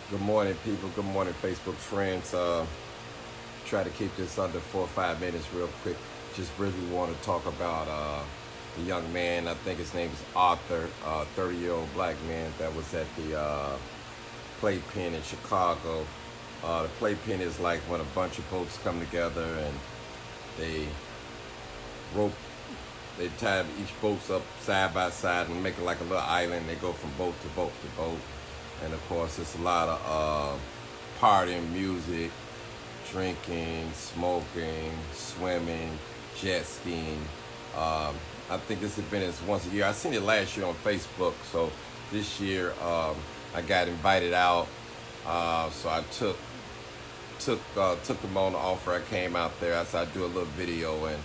Good morning, people. Good morning, Facebook friends. Try to keep this under 4 or 5 minutes, real quick. Just really want to talk about the young man. I think his name is Arthur, 30-year-old black man that was at the Playpen in Chicago. The Playpen is like when a bunch of boats come together and they rope, they tie each boats up side by side and make it like a little island. They go from boat to boat to boat. And of course, it's a lot of partying, music, drinking, smoking, swimming, jet skiing. I think this event is once a year. I seen it last year on Facebook, so this year I got invited out. So I took them on the offer. I came out there. I said I'd do a little video and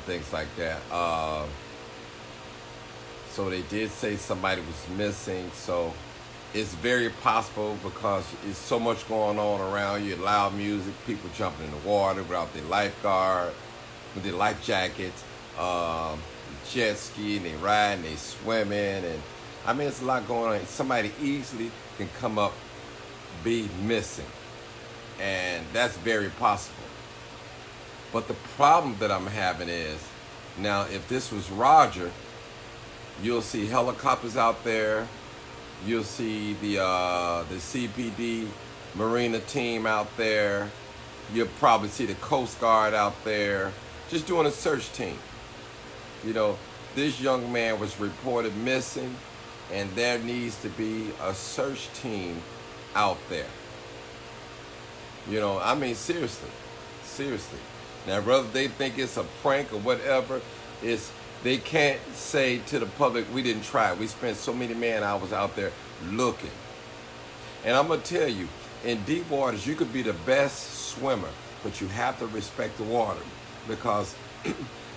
things like that. So they did say somebody was missing. So it's very possible because it's so much going on around you. Loud music, people jumping in the water without their lifeguard, with their life jackets, jet skiing, they riding, they swimming, and I mean it's a lot going on. Somebody easily can come up, be missing, and that's very possible. But the problem that I'm having is, now if this was Roger, you'll see helicopters out there. You'll see the CPD Marina team out there. You'll probably see the Coast Guard out there just doing a search team. You know, this young man was reported missing, and there needs to be a search team out there. You know, I mean, seriously, seriously. Now, whether they think it's a prank or whatever, it's they can't say to the public, we didn't try. We spent so many man hours out there looking. And I'm going to tell you, in deep waters, you could be the best swimmer, but you have to respect the water because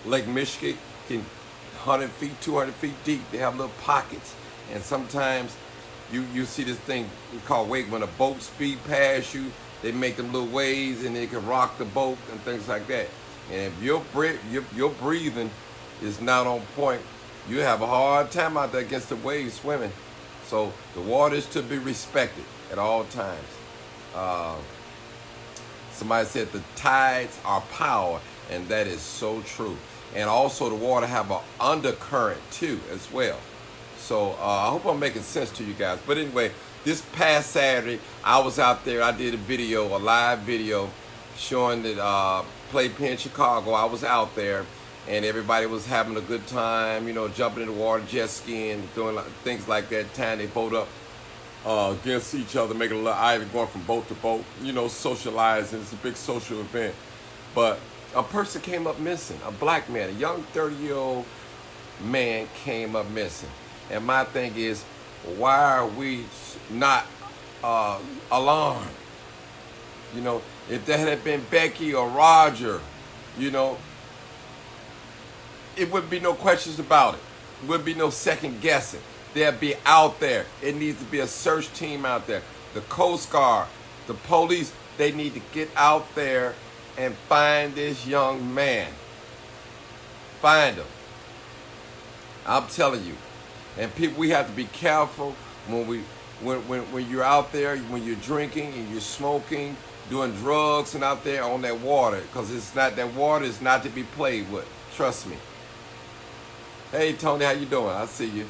Lake Michigan can 100 feet, 200 feet deep. They have little pockets. And sometimes you see this thing called wake when a boat speed past you, they make them little waves and they can rock the boat and things like that. And if your breathing is not on point, you have a hard time out there against the waves swimming. So the water is to be respected at all times. Somebody said the tides are power, and that is so true. And also the water have an undercurrent too as well. So I hope I'm making sense to you guys. But anyway, this past Saturday, I was out there. I did a live video showing that Playpen Chicago. I was out there. And everybody was having a good time, you know, jumping in the water, jet skiing, doing things like that. Tying their boat up against each other, making a little island, going from boat to boat, you know, socializing. It's a big social event. But a person came up missing, a black man, a young 30-year-old man came up missing. And my thing is, why are we not alarmed? You know, if that had been Becky or Roger, you know, it wouldn't be no questions about it. It wouldn't be no second guessing. They'd be out there. It needs to be a search team out there. The Coast Guard, the police, they need to get out there and find this young man. Find him. I'm telling you. And people, we have to be careful when you're out there, when you're drinking and you're smoking, doing drugs and out there on that water, because that water is not to be played with. Trust me. Hey, Tony, how you doing? I see you.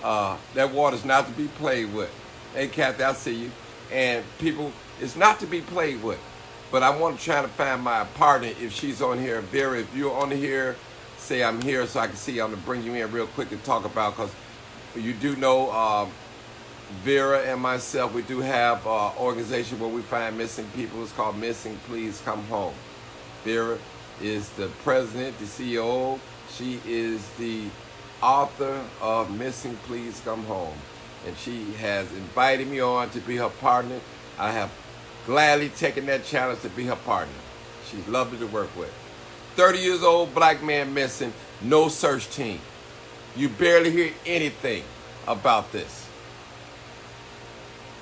That water's not to be played with. Hey, Kathy, I see you. And people, it's not to be played with. But I want to try to find my partner if she's on here. Vera, if you're on here, say I'm here so I can see. I'm going to bring you in real quick to talk about, because you do know Vera and myself, we do have an organization where we find missing people. It's called Missing Please Come Home. Vera is the president, the CEO. She is the author of Missing Please Come Home. And she has invited me on to be her partner. I have gladly taken that challenge to be her partner. She's lovely to work with. 30 years old, black man missing, no search team. You barely hear anything about this.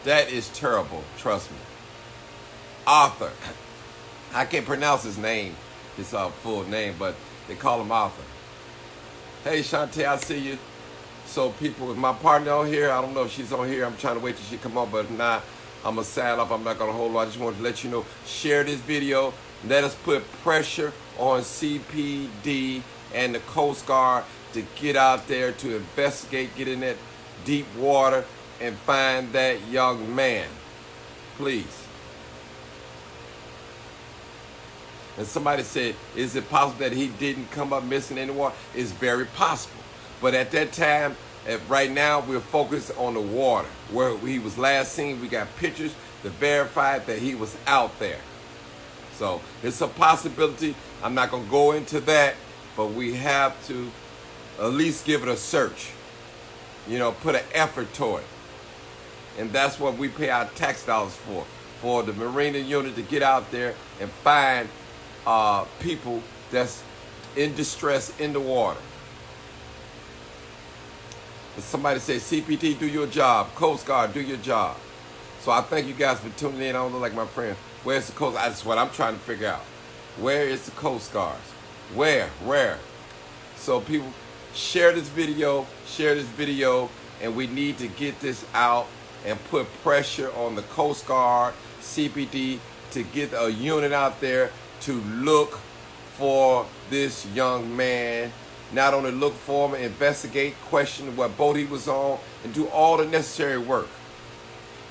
That is terrible, trust me. Arthur. I can't pronounce his name, his full name, but they call him Arthur. Hey, Shantae, I see you. So people, with my partner on here, I don't know if she's on here. I'm trying to wait till she come on, but if not, I'm going to sign off. I'm not going to hold on. I just wanted to let you know, share this video. Let us put pressure on CPD and the Coast Guard to get out there to investigate, get in that deep water, and find that young man. Please. And somebody said, is it possible that he didn't come up missing in the water? It's very possible. But at that time, right now, we're focused on the water. Where he was last seen, we got pictures to verify that he was out there. So it's a possibility. I'm not going to go into that, but we have to at least give it a search. You know, put an effort toward it. And that's what we pay our tax dollars for the Marina unit to get out there and find people that's in distress in the water. But somebody say, CPT, do your job. Coast Guard, do your job. So I thank you guys for tuning in. I don't look like my friend. Where's the Coast Guard? That's what I'm trying to figure out. Where is the Coast Guards? Where? So people, share this video, and we need to get this out and put pressure on the Coast Guard, CPD, to get a unit out there to look for this young man. Not only look for him, investigate, question what boat he was on, and do all the necessary work.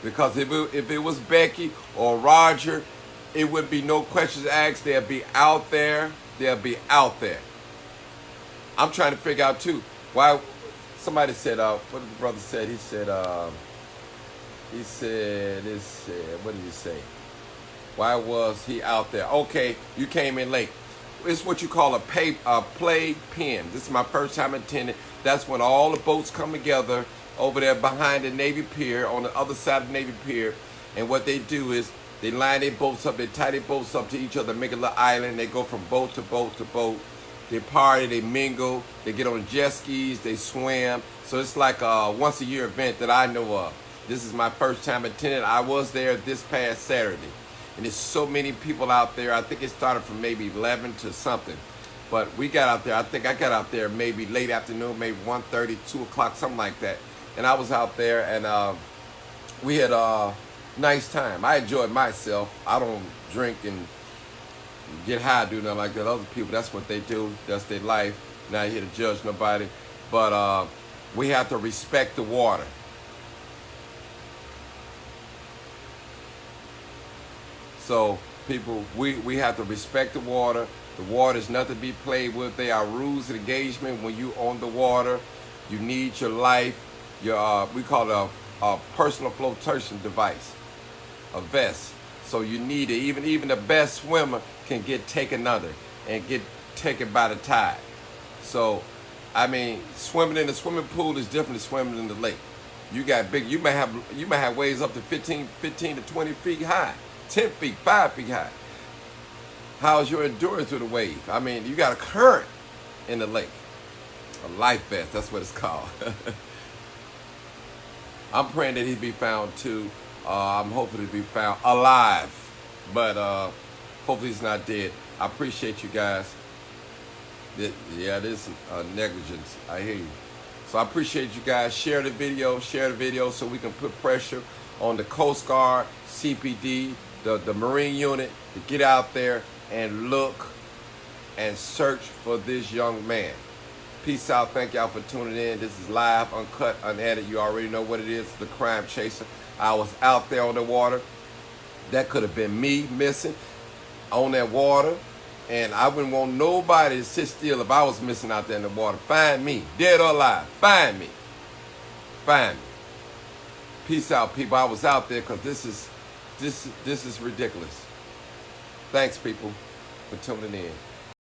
Because if it was Becky or Roger, it would be no questions asked. They'll be out there. I'm trying to figure out too why. Somebody said, what did the brother said? He said, what did he say? Why was he out there? Okay, you came in late. It's what you call a Playpen. This is my first time attending. That's when all the boats come together over there behind the Navy Pier, on the other side of the Navy Pier. And what they do is they line their boats up, they tie their boats up to each other, make a little island. They go from boat to boat to boat. They party, they mingle, they get on jet skis, they swim. So it's like a once a year event that I know of. This is my first time attending. I was there this past Saturday. And there's so many people out there. I think it started from maybe 11 to something. But we got out there, I think I got out there maybe late afternoon, maybe 1:30, 2 o'clock, something like that. And I was out there, and we had a nice time. I enjoyed myself. I don't drink and get high, do nothing like that. Other people, that's what they do. That's their life. Not here to judge nobody. But we have to respect the water. So people, we have to respect the water. The water is nothing to be played with. There are rules of engagement when you on the water. You need your life, your we call it a personal flotation device, a vest. So you need it. Even the best swimmer can get taken under and get taken by the tide. So, I mean, swimming in the swimming pool is different than swimming in the lake. You got big. You may have waves up to 15 to 20 feet high. 10 feet, 5 feet high. How's your endurance through the wave? I mean, you got a current in the lake. A life vest, that's what it's called. I'm praying that he be found too. I'm hoping to be found alive. But hopefully he's not dead. I appreciate you guys. Yeah, this is negligence. I hear you. So I appreciate you guys. Share the video so we can put pressure on the Coast Guard, CPD, the Marine unit to get out there and look and search for this young man. Peace out. Thank y'all for tuning in. This is live, uncut, unedited. You already know what it is. The Crime Chaser. I was out there on the water. That could have been me missing on that water. And I wouldn't want nobody to sit still if I was missing out there in the water. Find me. Dead or alive. Find me. Find me. Peace out, people. I was out there because this is ridiculous. Thanks, people, for tuning in.